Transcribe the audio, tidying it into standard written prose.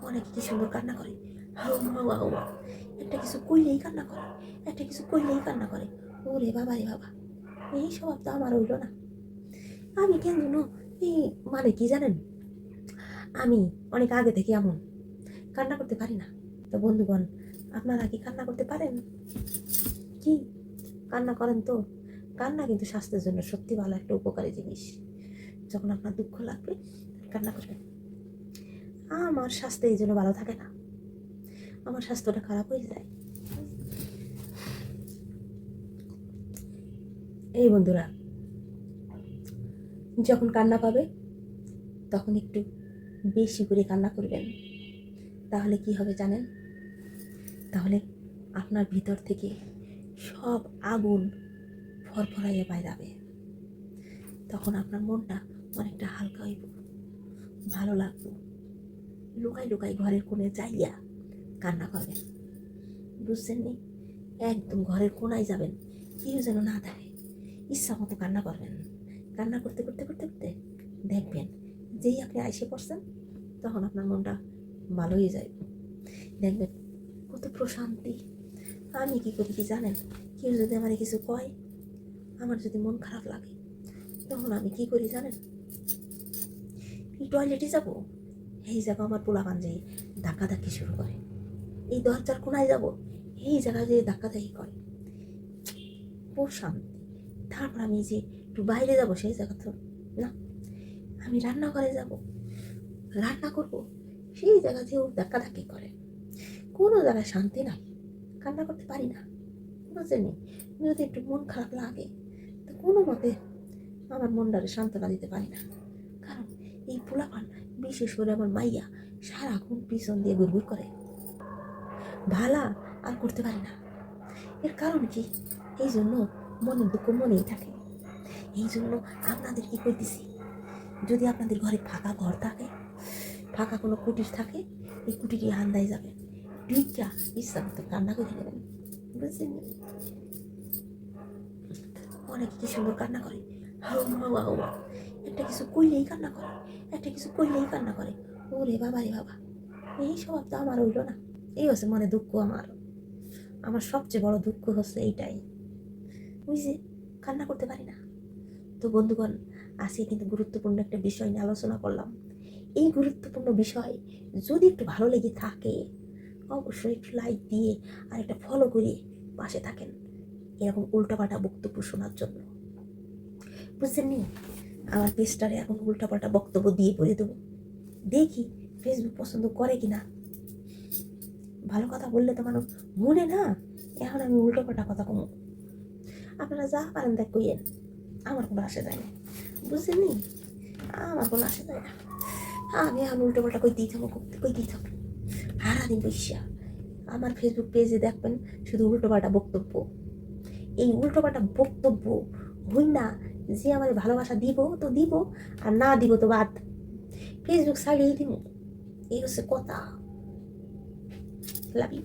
অনেকে কি সুন্দর কান্না করে, হাউ মাউ হাউ মাউ, একটা কিছু কইলেই কান্না করে, একটা কিছু কইলেই কান্না করে। ওরে বাবা রে বাবা, এই স্বভাব তো আমার হইল না। আমি কেন জানো, এই মানে কি জানেন, আমি অনেক আগে থেকে এমন কান্না করতে পারি না। তো বন্ধুগণ, আপনারা কি কান্না করতে পারেন? কি কান্না করেন তো? কান্না কিন্তু স্বাস্থ্যের জন্য সত্যি ভালো একটা উপকারী জিনিস। যখন আপনার দুঃখ লাগবে কান্না করবেন। আমার স্বাস্থ্য এই জন্য ভালো থাকে না, আমার স্বাস্থ্যটা খারাপ হয়ে যায়। এই বন্ধুরা, যখন কান্না পাবে তখন একটু বেশি করে কান্না করবেন। তাহলে কি হবে জানেন? তাহলে আপনার ভিতর থেকে সব আগুন ফরফরাইয়ে বাইরাবে। তখন আপনার মনটা অনেকটা হালকা হইব, ভালো লাগবে। লুকাই লুকাই ঘরের কোণে যাইয়া কান্না করবেন, বুঝছেন নি? একদম ঘরের কোণায় যাবেন, কেউ যেন না দেখে, ইচ্ছা মতো কান্না করবেন। কান্না করতে করতে করতে করতে দেখবেন যেই আপনি আইসে পড়ছেন তখন আপনার মনটা ভালো হয়ে যায়। দেখবেন কত প্রশান্তি। আমি কি করি কি জানেন? কেউ যদি আমার কিছু কয়, আমার যদি মন খারাপ লাগে, তখন আমি কি করি জানেন? টয়লেটে যাবো, এই জায়গা আমার পোলাপান যেয়ে ধাক্কাধাক্কি শুরু করে। এই দরজার কোনায় যাব, এই জায়গায় যেয়ে ধাক্কাধাক্কি করে, প্রশান্তি। তারপর আমি যে একটু বাইরে যাব, সেই জায়গা তো না, আমি রান্নাঘরে যাব, রান্না করব, সেই জায়গা যেও ধাক্কাধাক্কি করে। কোনো জায়গায় শান্তি নাই, কান্না করতে পারি না, বুঝলেনি? যদি একটু মন খারাপ লাগে তো কোনো মতে আমার মনটারে সান্ত্বনা দিতে পারি না। কারণ এই পোলাপান, বিশেষ করে আমার মাইয়া, সারাক্ষণ পিছন দিয়ে গুড়গুড় করে, ভালা আর করতে পারি না। এর কারণ কি? এই জন্য মনের দুঃখ মনেই থাকে। এই জন্য আপনাদের কি করতেছি, যদি আপনাদের ঘরে ফাঁকা ঘর থাকে, ফাঁকা কোনো কুটির থাকে, এই কুটিরে হান্দায় যাবেন, দুইটা ইচ্ছা মতো কান্না করে নেবেন, বুঝছেন? অনেকে কি সুন্দর কান্না করে, হাউ মাউ হাউ মাউ, একটা কিছু কইলেই কান্না করে, একটা কিছু কইলেই কান্না করে। ওরে বাবা রে বাবা, এই স্বভাব তো আমার হইল না। এই হচ্ছে মনে দুঃখ আমার। আমার সবচেয়ে বড় দুঃখ হচ্ছে এইটাই, ওই যে কান্না করতে পারি না। তো বন্ধুগণ, আজকে কিন্তু গুরুত্বপূর্ণ একটা বিষয় নিয়ে আলোচনা করলাম। এই গুরুত্বপূর্ণ বিষয় যদি একটু ভালো লেগে থাকে, অবশ্যই একটু লাইক দিয়ে আর একটা ফলো করে পাশে থাকেন এরকম উল্টাপাল্টা বক্তব্য শোনার জন্য, বুঝছেন নি? আমার পেজটারে এখন উল্টাপাল্টা বক্তব্য দিয়ে বলে দেবো, দেখি ফেসবুক পছন্দ করে কিনা। ভালো কথা বললে তো মানুষ মনে না, এখন আমি উল্টোপাল্টা কথা কমো। আপনারা যা পারেন দেখ কইয়েন, আমার কোনো আসে যায় না, বুঝছেন নি? আমার কোনো আসে যায় না। আমি এখন উল্টোপাল্টা কই দিয়ে থাকবো, কই দিয়ে থাকবো সারাদিন বসিয়া। আমার ফেসবুক পেজে দেখবেন শুধু উল্টোপাল্টা বক্তব্য। এই উল্টোপাল্টা বক্তব্য হই না, যে আমার ভালোবাসা দিব তো দিব, আর না দিব তো বাদ, ফেসবুক ছাড়িয়ে দিব। এই হচ্ছে কথা। Love you.